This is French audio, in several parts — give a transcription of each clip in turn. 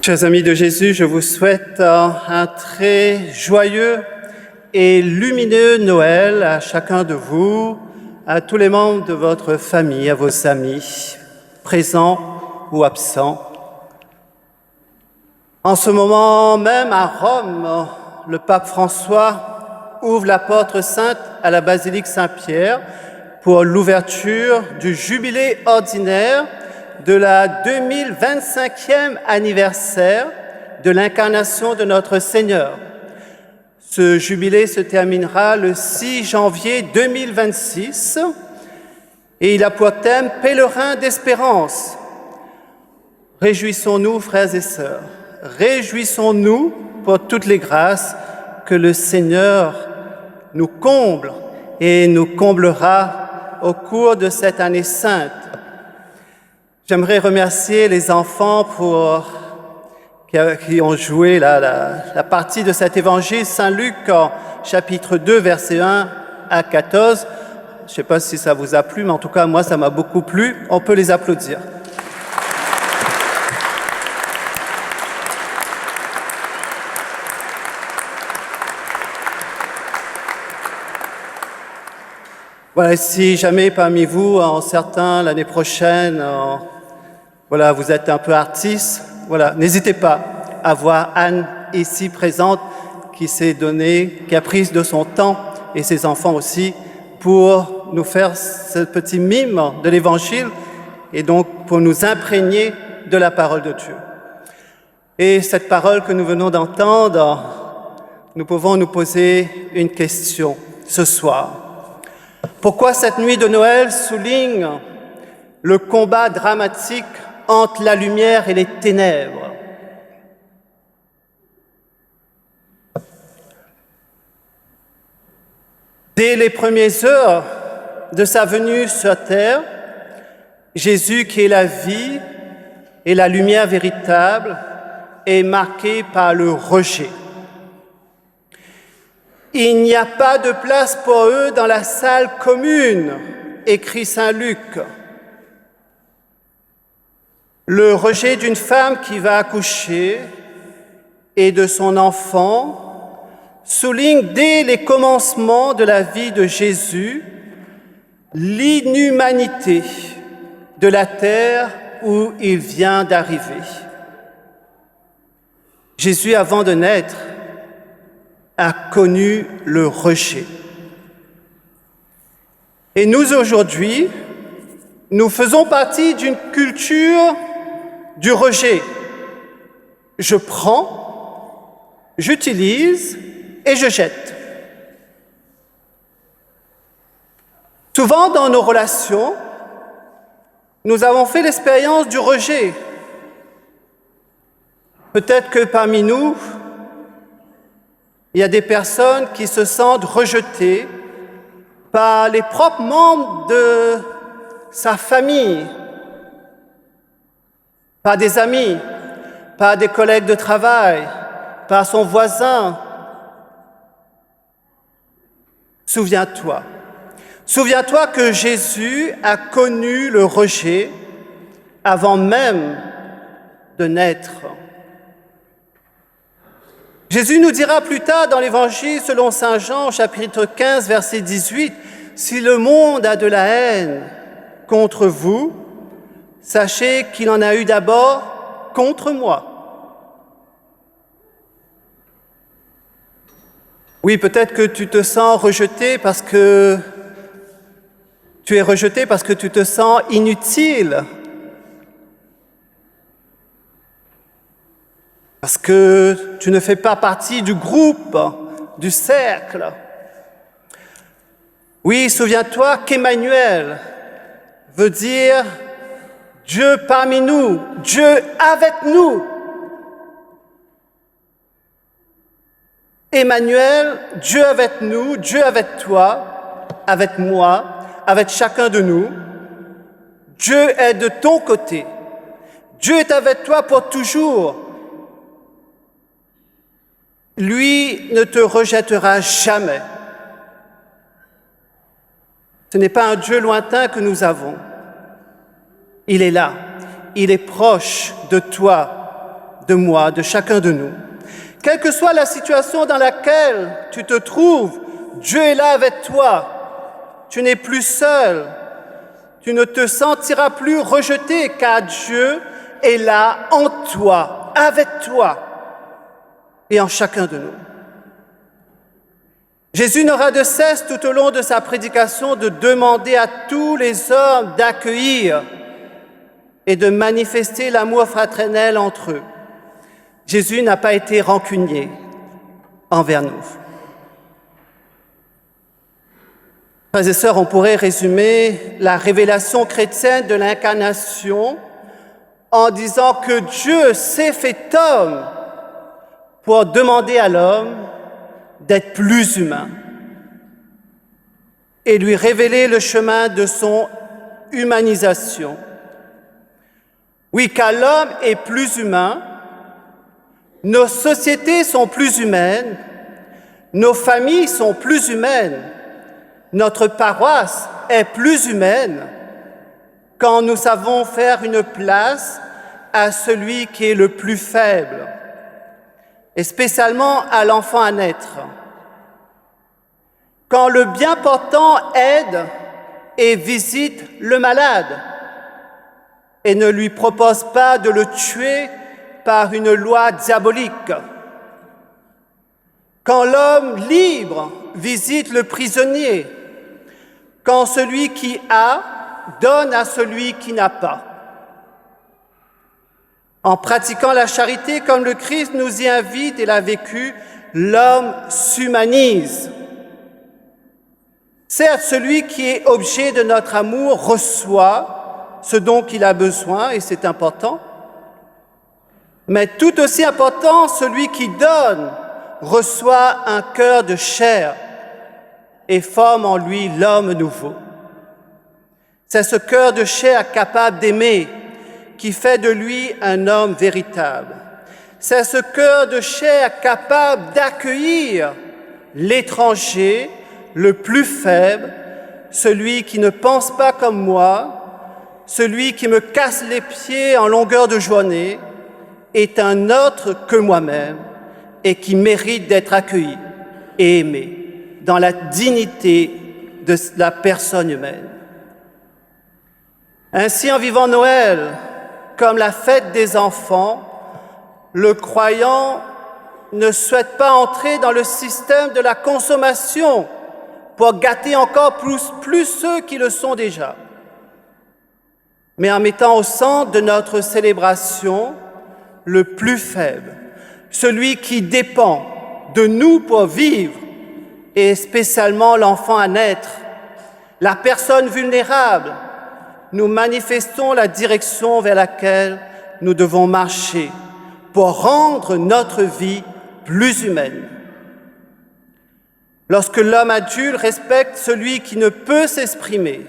Chers amis de Jésus, je vous souhaite un très joyeux et lumineux Noël à chacun de vous, à tous les membres de votre famille, à vos amis, présents ou absents. En ce moment même, à Rome, le pape François ouvre la porte sainte à la basilique Saint-Pierre pour l'ouverture du jubilé ordinaire de la 2025e anniversaire de l'incarnation de notre Seigneur. Ce jubilé se terminera le 6 janvier 2026 et il a pour thème « Pèlerin d'espérance ». Réjouissons-nous, frères et sœurs, réjouissons-nous pour toutes les grâces que le Seigneur nous comble et nous comblera au cours de cette année sainte. J'aimerais remercier les enfants qui ont joué la partie de cet évangile, Saint Luc, chapitre 2, versets 1 à 14. Je ne sais pas si ça vous a plu, mais en tout cas, moi, ça m'a beaucoup plu. On peut les applaudir. Voilà, si jamais parmi vous, certains, l'année prochaine, vous êtes un peu artistes, n'hésitez pas à voir Anne ici présente qui s'est donnée, qui a pris de son temps, et ses enfants aussi, pour nous faire ce petit mime de l'Évangile et donc pour nous imprégner de la parole de Dieu. Et cette parole que nous venons d'entendre, nous pouvons nous poser une question ce soir. Pourquoi cette nuit de Noël souligne le combat dramatique entre la lumière et les ténèbres? Dès les premières heures de sa venue sur terre, Jésus, qui est la vie et la lumière véritable, est marqué par le rejet. Il n'y a pas de place pour eux dans la salle commune, écrit Saint Luc. Le rejet d'une femme qui va accoucher et de son enfant souligne dès les commencements de la vie de Jésus l'inhumanité de la terre où il vient d'arriver. Jésus, avant de naître, a connu le rejet. Et nous, aujourd'hui, nous faisons partie d'une culture du rejet. Je prends, j'utilise et je jette. Souvent, dans nos relations, nous avons fait l'expérience du rejet. Peut-être que parmi nous, il y a des personnes qui se sentent rejetées par les propres membres de sa famille, par des amis, par des collègues de travail, par son voisin. Souviens-toi que Jésus a connu le rejet avant même de naître. Jésus nous dira plus tard dans l'Évangile selon saint Jean, chapitre 15, verset 18, « Si le monde a de la haine contre vous, sachez qu'il en a eu d'abord contre moi. » Oui, peut-être que tu te sens rejeté parce que tu es rejeté parce que tu te sens inutile, parce que tu ne fais pas partie du groupe, du cercle. Oui, souviens-toi qu'Emmanuel veut dire Dieu parmi nous, Dieu avec nous. Emmanuel, Dieu avec nous, Dieu avec toi, avec moi, avec chacun de nous. Dieu est de ton côté. Dieu est avec toi pour toujours. Lui ne te rejettera jamais. Ce n'est pas un Dieu lointain que nous avons. Il est là, il est proche de toi, de moi, de chacun de nous. Quelle que soit la situation dans laquelle tu te trouves, Dieu est là avec toi. Tu n'es plus seul. Tu ne te sentiras plus rejeté car Dieu est là en toi, avec toi et en chacun de nous. Jésus n'aura de cesse tout au long de sa prédication de demander à tous les hommes d'accueillir et de manifester l'amour fraternel entre eux. Jésus n'a pas été rancunier envers nous. Frères et sœurs, on pourrait résumer la révélation chrétienne de l'incarnation en disant que Dieu s'est fait homme pour demander à l'homme d'être plus humain et lui révéler le chemin de son humanisation. Oui, car l'homme est plus humain, nos sociétés sont plus humaines, nos familles sont plus humaines, notre paroisse est plus humaine quand nous savons faire une place à celui qui est le plus faible, et spécialement à l'enfant à naître. Quand le bien portant aide et visite le malade et ne lui propose pas de le tuer par une loi diabolique. Quand l'homme libre visite le prisonnier, quand celui qui a donne à celui qui n'a pas. En pratiquant la charité comme le Christ nous y invite et l'a vécu, l'homme s'humanise. Certes, celui qui est objet de notre amour reçoit ce dont il a besoin, et c'est important, mais tout aussi important, celui qui donne reçoit un cœur de chair et forme en lui l'homme nouveau. C'est ce cœur de chair capable d'aimer qui fait de lui un homme véritable. C'est ce cœur de chair capable d'accueillir l'étranger, le plus faible, celui qui ne pense pas comme moi, celui qui me casse les pieds en longueur de journée, est un autre que moi-même et qui mérite d'être accueilli et aimé dans la dignité de la personne humaine. Ainsi, en vivant Noël comme la fête des enfants, le croyant ne souhaite pas entrer dans le système de la consommation pour gâter encore plus ceux qui le sont déjà, mais en mettant au centre de notre célébration le plus faible, celui qui dépend de nous pour vivre, et spécialement l'enfant à naître, la personne vulnérable. Nous manifestons la direction vers laquelle nous devons marcher pour rendre notre vie plus humaine. Lorsque l'homme adulte respecte celui qui ne peut s'exprimer,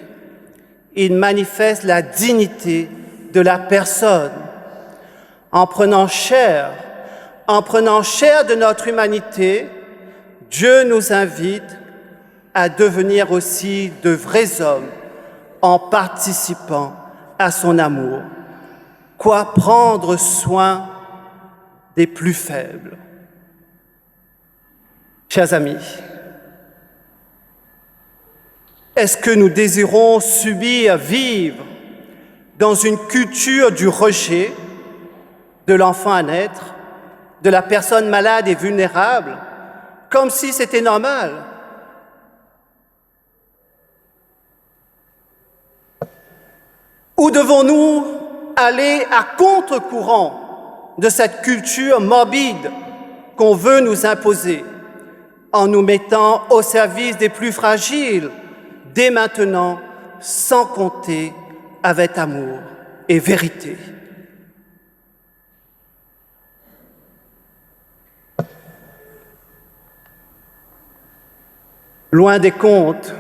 il manifeste la dignité de la personne. En prenant chair de notre humanité, Dieu nous invite à devenir aussi de vrais hommes en participant à son amour. Quoi prendre soin des plus faibles. Chers amis, est-ce que nous désirons vivre dans une culture du rejet de l'enfant à naître, de la personne malade et vulnérable, comme si c'était normal? Ou devons-nous aller à contre-courant de cette culture morbide qu'on veut nous imposer en nous mettant au service des plus fragiles dès maintenant, sans compter avec amour et vérité? Loin des contes,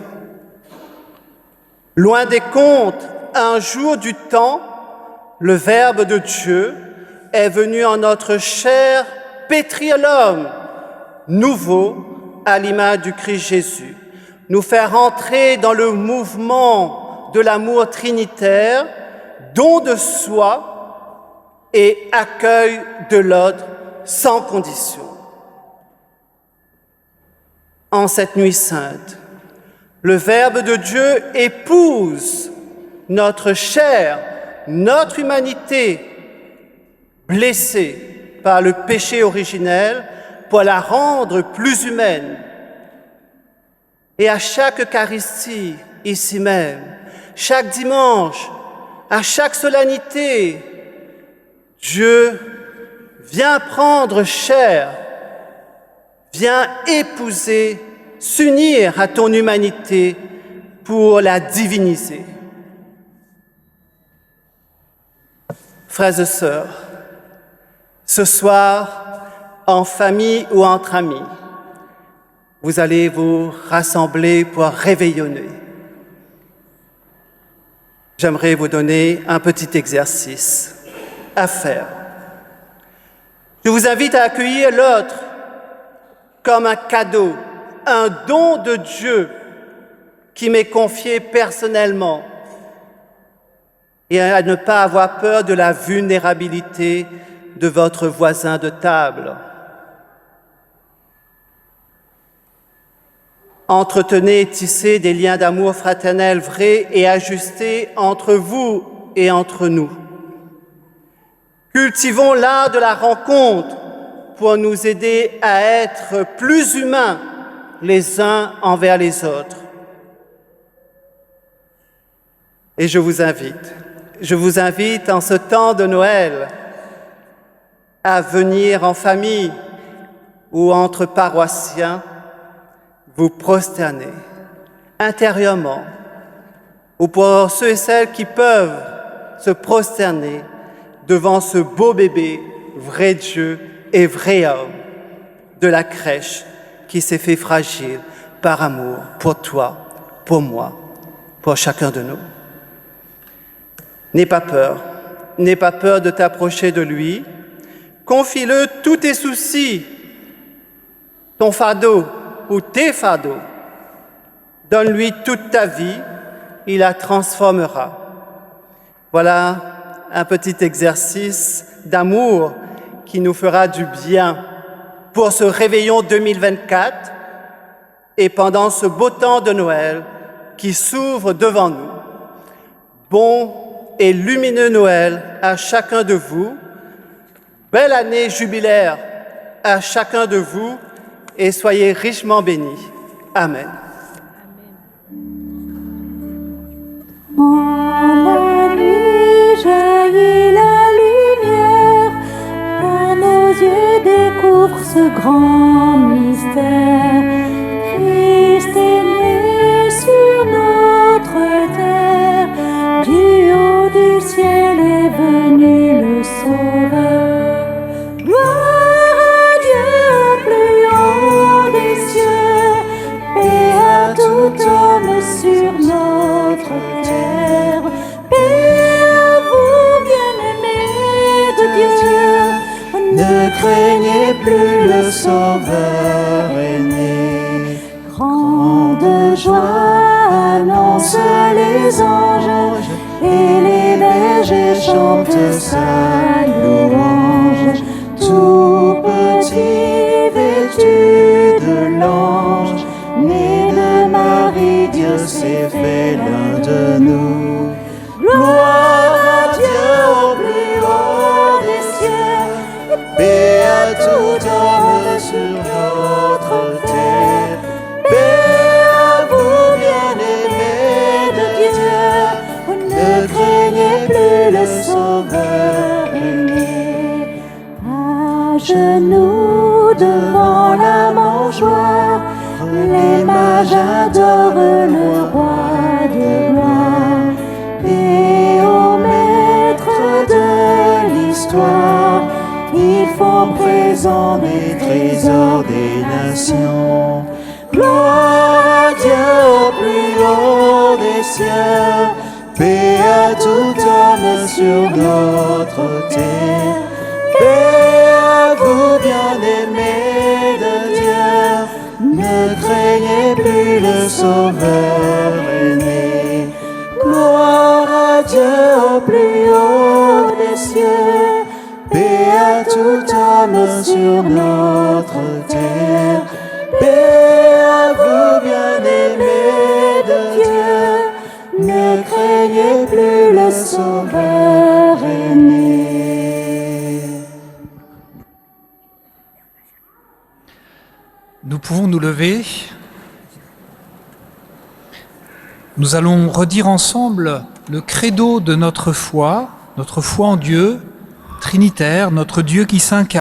un jour du temps, le Verbe de Dieu est venu en notre chair pétrir l'homme, nouveau à l'image du Christ Jésus, nous faire entrer dans le mouvement de l'amour trinitaire, don de soi, et accueil de l'autre sans condition. En cette nuit sainte, le Verbe de Dieu épouse notre chair, notre humanité, blessée par le péché originel pour la rendre plus humaine. Et à chaque Eucharistie, ici même, chaque dimanche, à chaque solennité, Dieu vient prendre chair, vient épouser, s'unir à ton humanité pour la diviniser. Frères et sœurs, ce soir, en famille ou entre amis, vous allez vous rassembler pour réveillonner. J'aimerais vous donner un petit exercice à faire. Je vous invite à accueillir l'autre comme un cadeau, un don de Dieu qui m'est confié personnellement et à ne pas avoir peur de la vulnérabilité de votre voisin de table. Entretenez et tissez des liens d'amour fraternel vrais et ajustés entre vous et entre nous. Cultivons l'art de la rencontre pour nous aider à être plus humains les uns envers les autres. Et je vous invite en ce temps de Noël à venir en famille ou entre paroissiens vous prosterner intérieurement, ou pour ceux et celles qui peuvent se prosterner devant ce beau bébé, vrai Dieu et vrai homme de la crèche qui s'est fait fragile par amour pour toi, pour moi, pour chacun de nous. N'aie pas peur de t'approcher de lui, confie-le tous tes soucis, ton fardeau ou tes fardeaux. Donne-lui toute ta vie, il la transformera. Voilà un petit exercice d'amour qui nous fera du bien pour ce réveillon 2024 et pendant ce beau temps de Noël qui s'ouvre devant nous. Bon et lumineux Noël à chacun de vous. Belle année jubilaire à chacun de vous et soyez richement bénis. Amen. En la nuit jaillit la lumière, quand nos yeux découvrent ce grand mystère. Christ est né sur notre terre, du haut du ciel est venu le Sauveur. Gloire à Dieu au plus haut des cieux, et à tout homme sur notre terre. Paix à vous, bien-aimés de Dieu, ne craignez plus, le Sauveur est né. Grande joie annonce les anges, et les bergers chantent sa louange. Tout petit vêtu de l'ange, né de Marie, Dieu s'est fait l'un de nous. Gloire à Dieu au plus haut des cieux, paix à tout homme sur notre terre. Paix à vous, bien-aimés de Dieu, ne craignez plus, le Sauveur est né. À genoux devant la mangeoire, les mages adorent le roi de gloire. Et au maître de l'histoire, ils font présent des trésors des nations. Gloire à Dieu au plus haut des cieux, paix à tout homme sur notre terre. Paix à vous, bien-aimés de Dieu, ne craignez plus, le Sauveur est né. Gloire à Dieu au plus haut des cieux, toute âme sur notre terre. Paix à vous, bien-aimés de Dieu, ne craignez plus, le Sauveur est né. Nous pouvons nous lever. Nous allons redire ensemble le credo de notre foi en Dieu, trinitaire, notre Dieu qui s'incarne.